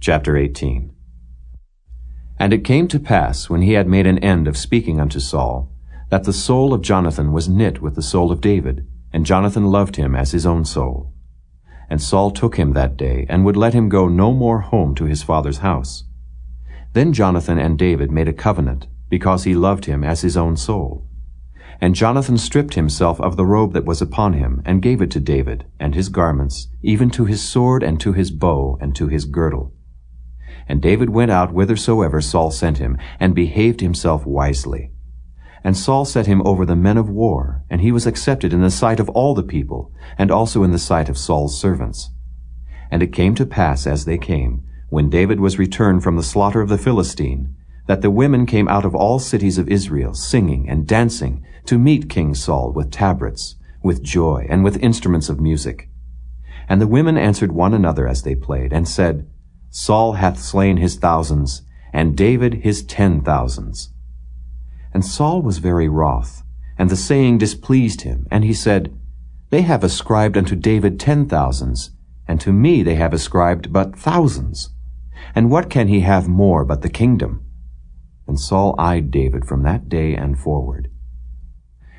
Chapter 18. And it came to pass, when he had made an end of speaking unto Saul, that the soul of Jonathan was knit with the soul of David, and Jonathan loved him as his own soul. And Saul took him that day, and would let him go no more home to his father's house. Then Jonathan and David made a covenant, because he loved him as his own soul. And Jonathan stripped himself of the robe that was upon him, and gave it to David, and his garments, even to his sword, and to his bow, and to his girdle. And David went out whithersoever Saul sent him, and behaved himself wisely. And Saul set him over the men of war, and he was accepted in the sight of all the people, and also in the sight of Saul's servants. And it came to pass as they came, when David was returned from the slaughter of the Philistine, that the women came out of all cities of Israel, singing and dancing, to meet King Saul with tabrets, with joy, and with instruments of music. And the women answered one another as they played, and said, Saul hath slain his thousands, and David his 10,000s. And Saul was very wroth, and the saying displeased him, and he said, They have ascribed unto David 10,000s, and to me they have ascribed but thousands. And what can he have more but the kingdom? And Saul eyed David from that day and forward.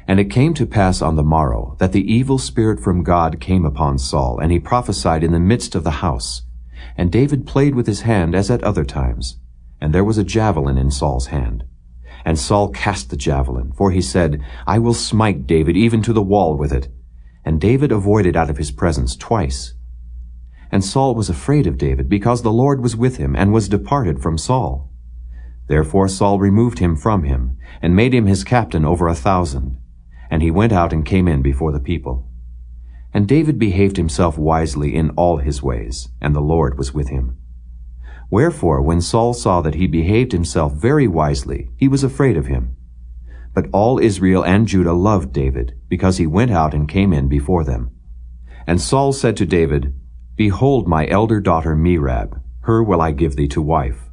And it came to pass on the morrow that the evil spirit from God came upon Saul, and he prophesied in the midst of the house. And David played with his hand as at other times, and there was a javelin in Saul's hand. And Saul cast the javelin, for he said, I will smite David even to the wall with it. And David avoided out of his presence twice. And Saul was afraid of David, because the Lord was with him, and was departed from Saul. Therefore Saul removed him from him, and made him his captain over 1,000. And he went out and came in before the people. And David behaved himself wisely in all his ways, and the Lord was with him. Wherefore, when Saul saw that he behaved himself very wisely, he was afraid of him. But all Israel and Judah loved David, because he went out and came in before them. And Saul said to David, Behold my elder daughter Merab, her will I give thee to wife.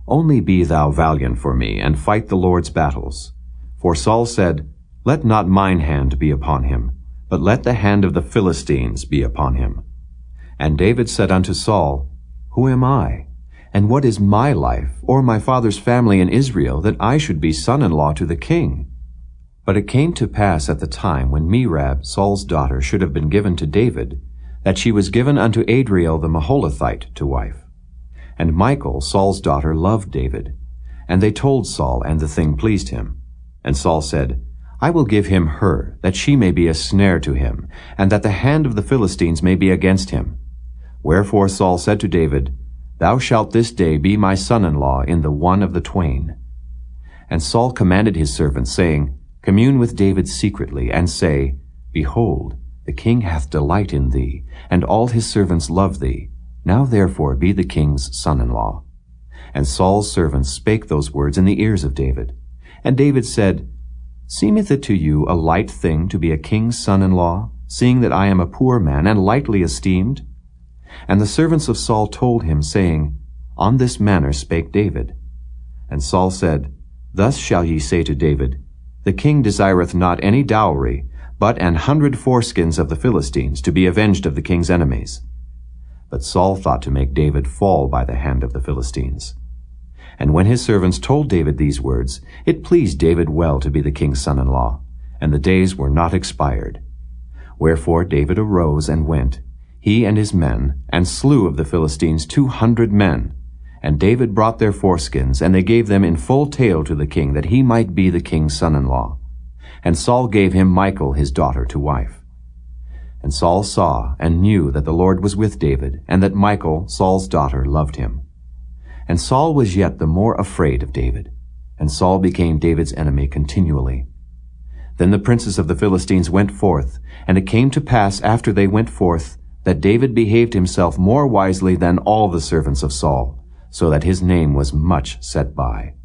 Only be thou valiant for me, and fight the Lord's battles. For Saul said, Let not mine hand be upon him, but let the hand of the Philistines be upon him. And David said unto Saul, Who am I? And what is my life, or my father's family in Israel, that I should be son-in-law to the king? But it came to pass at the time when Merab, Saul's daughter, should have been given to David, that she was given unto Adriel the Maholathite to wife. And Michal, Saul's daughter, loved David. And they told Saul, and the thing pleased him. And Saul said, I will give him her, that she may be a snare to him, and that the hand of the Philistines may be against him. Wherefore Saul said to David, Thou shalt this day be my son-in-law in the one of the twain. And Saul commanded his servants, saying, Commune with David secretly, and say, Behold, the king hath delight in thee, and all his servants love thee. Now therefore be the king's son-in-law. And Saul's servants spake those words in the ears of David. And David said, Seemeth it to you a light thing to be a king's son-in-law, seeing that I am a poor man and lightly esteemed? And the servants of Saul told him, saying, On this manner spake David. And Saul said, Thus shall ye say to David, The king desireth not any dowry, but 100 foreskins of the Philistines, to be avenged of the king's enemies. But Saul thought to make David fall by the hand of the Philistines. And when his servants told David these words, it pleased David well to be the king's son-in-law, and the days were not expired. Wherefore David arose and went, he and his men, and slew of the Philistines 200 men. And David brought their foreskins, and they gave them in full tale to the king, that he might be the king's son-in-law. And Saul gave him Michal his daughter to wife. And Saul saw and knew that the Lord was with David, and that Michal, Saul's daughter, loved him. And Saul was yet the more afraid of David, and Saul became David's enemy continually. Then the princes of the Philistines went forth, and it came to pass after they went forth, that David behaved himself more wisely than all the servants of Saul, so that his name was much set by.